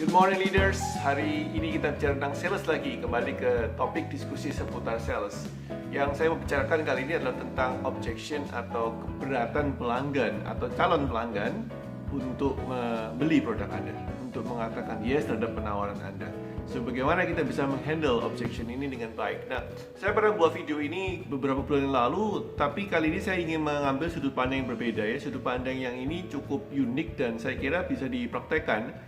Good morning leaders, hari ini kita bicara tentang sales lagi, kembali ke topik diskusi seputar sales. Yang saya mau bicarakan kali ini adalah tentang objection atau keberatan pelanggan atau calon pelanggan untuk membeli produk Anda, untuk mengatakan yes terhadap penawaran Anda. So, bagaimana kita bisa menghandle objection ini dengan baik? Nah, saya pernah buat video ini beberapa bulan yang lalu, tapi kali ini saya ingin mengambil sudut pandang yang berbeda ya. Sudut pandang yang ini cukup unik dan saya kira bisa dipraktekkan.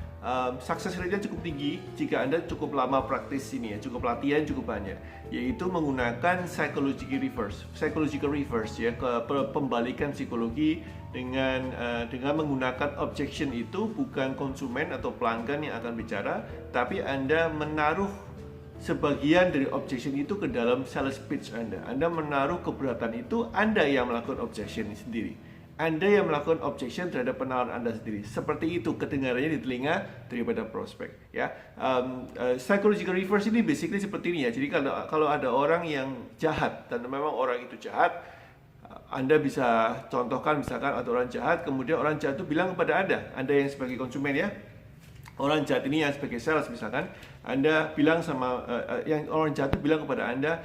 Success rate-nya cukup tinggi jika Anda cukup lama praktis ini ya, cukup latihan cukup banyak, yaitu menggunakan psychological reverse ya, pembalikan psikologi dengan menggunakan objection. Itu bukan konsumen atau pelanggan yang akan bicara, tapi Anda menaruh sebagian dari objection itu ke dalam sales pitch Anda. Anda menaruh keberatan itu, Anda yang melakukan objection sendiri. Anda yang melakukan objection terhadap penawaran Anda sendiri. Seperti itu kedengarannya di telinga daripada prospek ya. Psychological reverse ini basically seperti ini ya. Jadi kalau ada orang yang jahat dan memang orang itu jahat, Anda bisa contohkan misalkan ada orang jahat, kemudian orang jahat itu bilang kepada Anda yang sebagai konsumen ya, orang jahat ini yang sebagai sales misalkan, Anda bilang sama yang orang jahat itu bilang kepada Anda,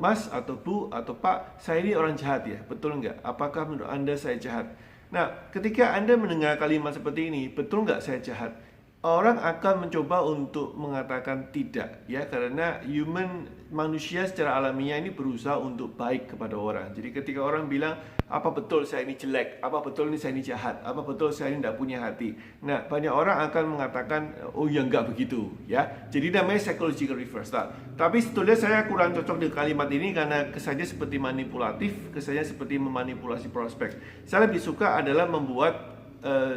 Mas atau Bu atau Pak, saya ini orang jahat ya, betul nggak? Apakah menurut Anda saya jahat? Nah, ketika Anda mendengar kalimat seperti ini, betul nggak saya jahat? Orang akan mencoba untuk mengatakan tidak ya, karena manusia secara alamiah ini berusaha untuk baik kepada orang. Jadi ketika orang bilang, apa betul saya ini jelek, apa betul ini saya ini jahat, apa betul saya ini tidak punya hati, nah banyak orang akan mengatakan, oh ya enggak begitu ya. Jadi namanya psychological reverse. Tapi sebetulnya saya kurang cocok dengan kalimat ini karena kesannya seperti manipulatif, kesannya seperti memanipulasi prospek. Saya lebih suka adalah membuat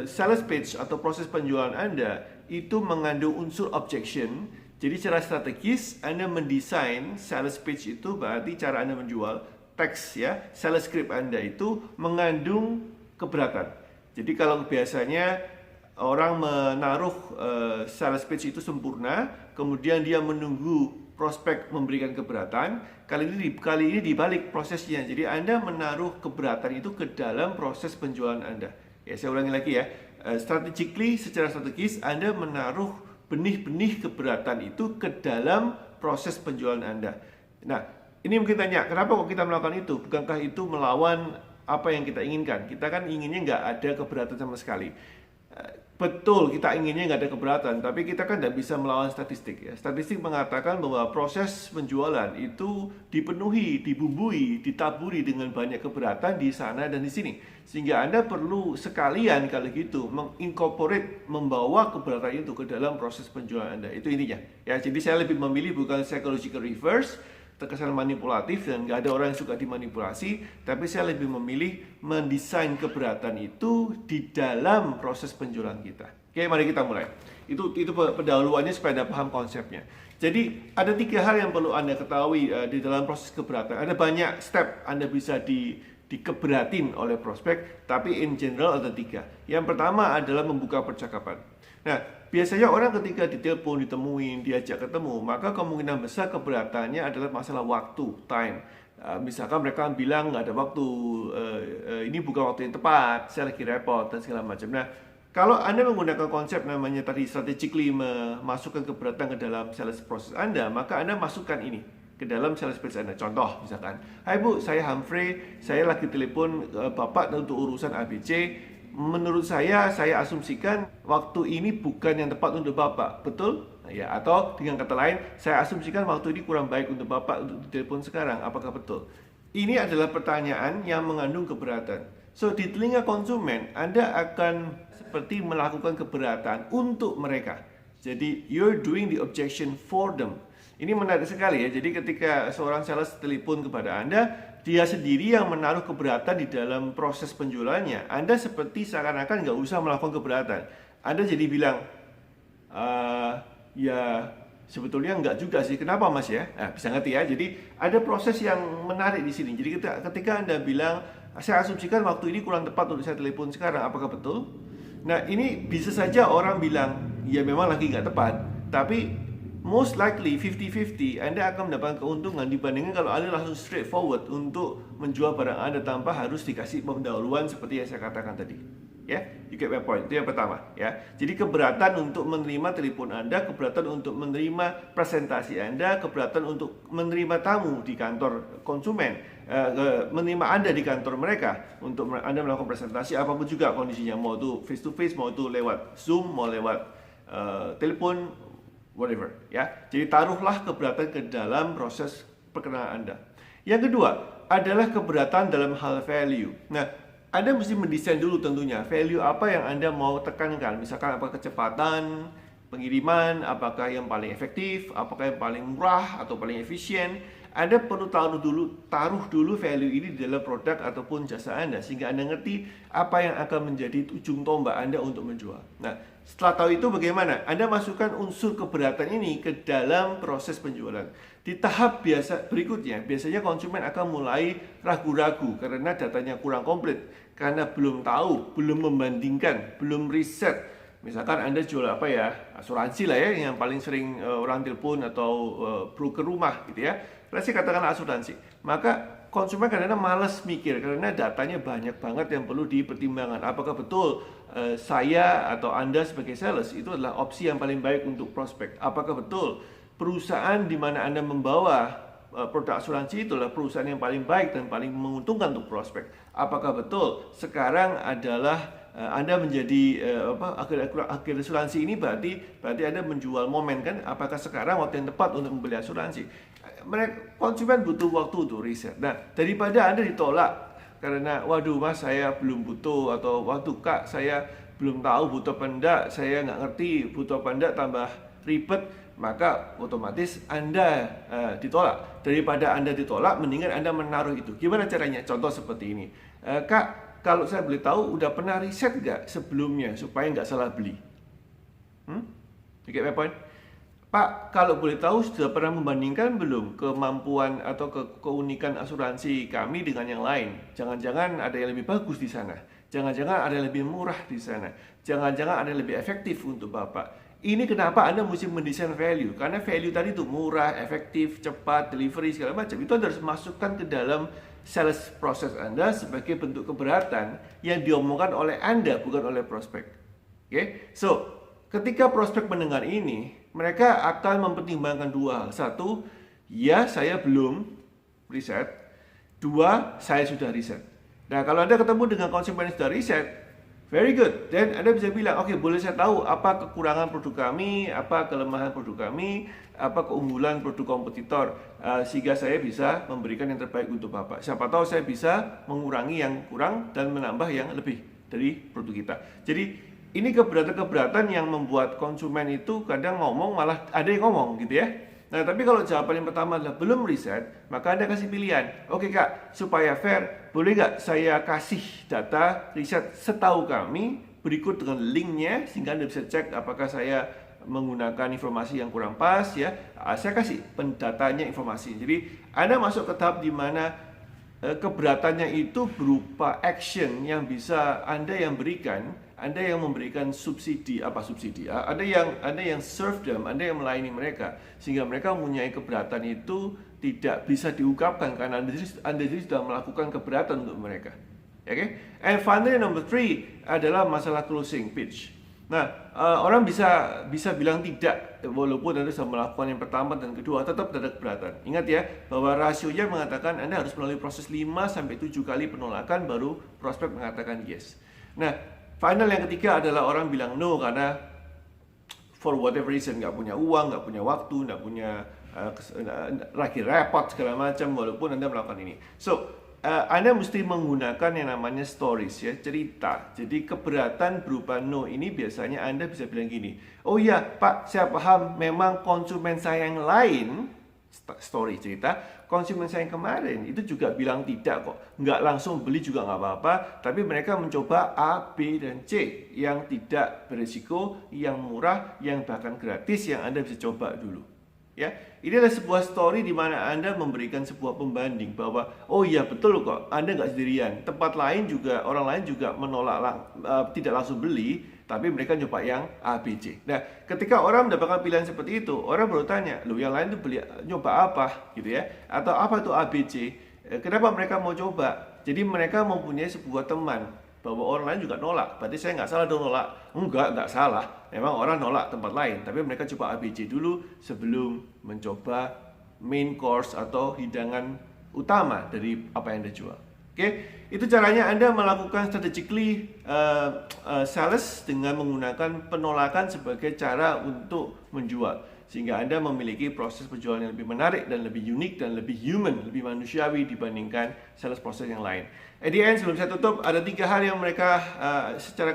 sales pitch atau proses penjualan Anda itu mengandung unsur objection. Jadi secara strategis Anda mendesain sales pitch itu berarti cara Anda menjual, teks ya, sales script Anda itu mengandung keberatan. Jadi kalau biasanya orang menaruh sales pitch itu sempurna, kemudian dia menunggu prospek memberikan keberatan, kali ini dibalik prosesnya. Jadi Anda menaruh keberatan itu ke dalam proses penjualan Anda. Ya, saya ulangi lagi ya. Secara strategis Anda menaruh benih-benih keberatan itu ke dalam proses penjualan Anda. Nah, ini mungkin tanya, kenapa kok kita melakukan itu? Bukankah itu melawan apa yang kita inginkan? Kita kan inginnya nggak ada keberatan sama sekali. Betul, kita inginnya nggak ada keberatan, tapi kita kan tidak bisa melawan statistik ya. Statistik mengatakan bahwa proses penjualan itu dipenuhi, dibumbui, ditaburi dengan banyak keberatan di sana dan di sini. Sehingga Anda perlu sekalian kalau gitu mengincorporate, membawa keberatan itu ke dalam proses penjualan Anda. Itu intinya. Ya, jadi saya lebih memilih bukan psychological reverse, terkesan manipulatif dan nggak ada orang yang suka dimanipulasi, tapi saya lebih memilih mendesain keberatan itu di dalam proses penjualan kita. Oke, mari kita mulai. Itu pendahuluannya supaya Anda paham konsepnya. Jadi ada 3 hal yang perlu Anda ketahui di dalam proses keberatan. Ada banyak step Anda bisa dikeberatin oleh prospek, tapi in general ada 3. Yang pertama adalah membuka percakapan. Nah, biasanya orang ketika ditelepon, ditemuin, diajak ketemu, maka kemungkinan besar keberatannya adalah masalah waktu, time. Misalkan mereka bilang nggak ada waktu, ini bukan waktu yang tepat, saya lagi repot, dan segala macam. Nah, kalau Anda menggunakan konsep namanya tadi strategically memasukkan keberatan ke dalam sales proses Anda, maka Anda masukkan ini ke dalam sales pitch Anda. Contoh misalkan, hai Bu, saya Humphrey, saya lagi telepon Bapak untuk urusan ABC. Menurut saya asumsikan waktu ini bukan yang tepat untuk Bapak, betul? Ya, atau dengan kata lain, saya asumsikan waktu ini kurang baik untuk Bapak untuk ditelepon sekarang, apakah betul? Ini adalah pertanyaan yang mengandung keberatan. So, di telinga konsumen, Anda akan seperti melakukan keberatan untuk mereka. Jadi, you're doing the objection for them. Ini menarik sekali ya. Jadi ketika seorang sales telepon kepada Anda, dia sendiri yang menaruh keberatan di dalam proses penjualannya. Anda seperti seakan-akan nggak usah melakukan keberatan. Anda jadi bilang, ya sebetulnya nggak juga sih. Kenapa Mas ya? Nah, bisa ngerti ya. Jadi ada proses yang menarik di sini. Jadi ketika Anda bilang, saya asumsikan waktu ini kurang tepat untuk saya telepon sekarang, apakah betul? Nah, ini bisa saja orang bilang, ya memang lagi nggak tepat. Tapi most likely 50-50 Anda akan mendapatkan keuntungan dibandingkan kalau Anda langsung straightforward untuk menjual barang Anda tanpa harus dikasih pendahuluan seperti yang saya katakan tadi. Ya, you get my point. Itu yang pertama, ya. Jadi keberatan untuk menerima telepon Anda, keberatan untuk menerima presentasi Anda, keberatan untuk menerima tamu di kantor konsumen, menerima Anda di kantor mereka untuk Anda melakukan presentasi apapun juga kondisinya, mau itu face to face, mau itu lewat Zoom, mau lewat telepon, whatever, ya. Jadi taruhlah keberatan ke dalam proses perkenalan Anda. Yang kedua adalah keberatan dalam hal value. Nah, Anda mesti mendesain dulu tentunya value apa yang Anda mau tekankan. Misalkan apakah kecepatan pengiriman, apakah yang paling efektif, apakah yang paling murah atau paling efisien. Anda perlu taruh dulu value ini di dalam produk ataupun jasa Anda sehingga Anda ngerti apa yang akan menjadi ujung tombak Anda untuk menjual. Nah, setelah tahu itu bagaimana? Anda masukkan unsur keberatan ini ke dalam proses penjualan. Di tahap berikutnya, biasanya konsumen akan mulai ragu-ragu karena datanya kurang komplit. Karena belum tahu, belum membandingkan, belum riset. Misalkan Anda jual apa ya, asuransi lah ya, yang paling sering orang telepon atau broker rumah gitu ya. Saya katakan asuransi. Maka konsumen kadang-kadang malas mikir karena datanya banyak banget yang perlu dipertimbangkan. Apakah betul saya atau Anda sebagai sales itu adalah opsi yang paling baik untuk prospek? Apakah betul perusahaan di mana Anda membawa produk asuransi itulah perusahaan yang paling baik dan paling menguntungkan untuk prospek? Apakah betul sekarang adalah Anda menjadi agen asuransi ini berarti Anda menjual momen kan? Apakah sekarang waktu yang tepat untuk membeli asuransi? Konsumen butuh waktu untuk riset. Nah, daripada Anda ditolak karena waduh mas saya belum butuh, atau waduh kak saya belum tahu butuh apa enggak, saya nggak ngerti butuh apa enggak, tambah ribet, maka otomatis Anda ditolak. Daripada Anda ditolak, mendingan Anda menaruh itu. Gimana caranya? Contoh seperti ini. Kak, kalau saya boleh tahu, udah pernah riset nggak sebelumnya supaya nggak salah beli? You get my point? Pak, kalau boleh tahu sudah pernah membandingkan belum kemampuan atau keunikan asuransi kami dengan yang lain? Jangan-jangan ada yang lebih bagus di sana. Jangan-jangan ada yang lebih murah di sana. Jangan-jangan ada yang lebih efektif untuk Bapak. Ini kenapa Anda mesti mendesain value. Karena value tadi itu murah, efektif, cepat, delivery, segala macam. Itu Anda harus masukkan ke dalam sales proses Anda sebagai bentuk keberatan yang diomongkan oleh Anda, bukan oleh prospek. Oke? So, ketika prospek mendengar ini, mereka akan mempertimbangkan dua hal. Satu, ya saya belum riset. Dua, saya sudah riset. Nah, kalau Anda ketemu dengan konsumen yang sudah riset, very good. Dan Anda bisa bilang, oke, boleh saya tahu apa kekurangan produk kami, apa kelemahan produk kami, apa keunggulan produk kompetitor, sehingga saya bisa memberikan yang terbaik untuk Bapak. Siapa tahu saya bisa mengurangi yang kurang dan menambah yang lebih dari produk kita. Jadi ini keberatan-keberatan yang membuat konsumen itu kadang ngomong, malah ada yang ngomong gitu ya. Nah, tapi kalau jawaban yang pertama adalah belum riset, maka Anda kasih pilihan. Oke kak, supaya fair, boleh nggak saya kasih data riset setahu kami berikut dengan linknya, sehingga Anda bisa cek apakah saya menggunakan informasi yang kurang pas ya. Saya kasih pendatanya informasi. Jadi Anda masuk ke tahap di mana keberatannya itu berupa action yang bisa Anda yang berikan. Anda yang memberikan subsidi, Anda yang serve them, Anda yang melayani mereka, sehingga mereka mempunyai keberatan itu tidak bisa diungkapkan karena Anda sendiri sudah melakukan keberatan untuk mereka. Okay? And finally number 3 adalah masalah closing pitch. Nah, orang bisa bilang tidak, walaupun Anda sudah melakukan yang pertama dan kedua, tetap ada keberatan. Ingat ya, bahwa rasionya mengatakan Anda harus melalui proses 5-7 kali penolakan baru prospek mengatakan yes. Nah, final yang ketiga adalah orang bilang no karena for whatever reason, nggak punya uang, nggak punya waktu, nggak punya lagi repot segala macam walaupun Anda melakukan ini. So, Anda mesti menggunakan yang namanya stories ya, cerita. Jadi keberatan berupa no ini biasanya Anda bisa bilang gini, oh iya Pak, saya paham memang konsumen saya yang lain, story cerita, konsumen saya yang kemarin itu juga bilang tidak kok, nggak langsung beli juga nggak apa-apa, tapi mereka mencoba A, B, dan C yang tidak berisiko, yang murah, yang bahkan gratis, yang Anda bisa coba dulu. Ya, ini adalah sebuah story di mana Anda memberikan sebuah pembanding bahwa oh iya betul kok, Anda nggak sendirian. Tempat lain juga, orang lain juga menolak tidak langsung beli, tapi mereka nyoba yang A, B, C. Nah, ketika orang mendapatkan pilihan seperti itu, orang baru tanya, loh yang lain itu nyoba apa gitu ya? Atau apa itu A, B, C? Kenapa mereka mau coba? Jadi mereka mempunyai sebuah teman bahwa orang lain juga nolak. Berarti saya nggak salah dong nolak. Nggak salah. Memang orang nolak tempat lain, tapi mereka coba ABC dulu sebelum mencoba main course atau hidangan utama dari apa yang Anda jual. Oke, itu caranya Anda melakukan strategically sales dengan menggunakan penolakan sebagai cara untuk menjual. Sehingga Anda memiliki proses penjualan yang lebih menarik dan lebih unik dan lebih human, lebih manusiawi dibandingkan sales proses yang lain. At the end, sebelum saya tutup, ada 3 hal yang mereka secara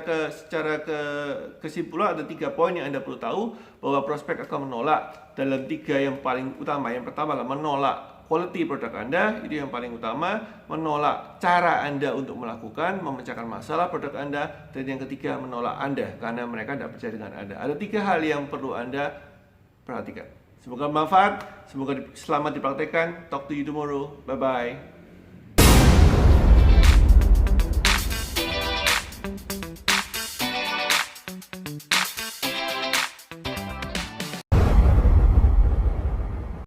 kesimpulan ada 3 poin yang Anda perlu tahu bahwa prospek akan menolak dalam 3 yang paling utama. Yang pertama adalah menolak quality produk Anda, itu yang paling utama. Menolak cara Anda untuk melakukan, memecahkan masalah produk Anda. Dan yang ketiga, menolak Anda karena mereka tidak percaya dengan Anda. Ada 3 hal yang perlu Anda perhatikan. Semoga bermanfaat, semoga selamat dipraktekkan. Talk to you tomorrow. Bye-bye.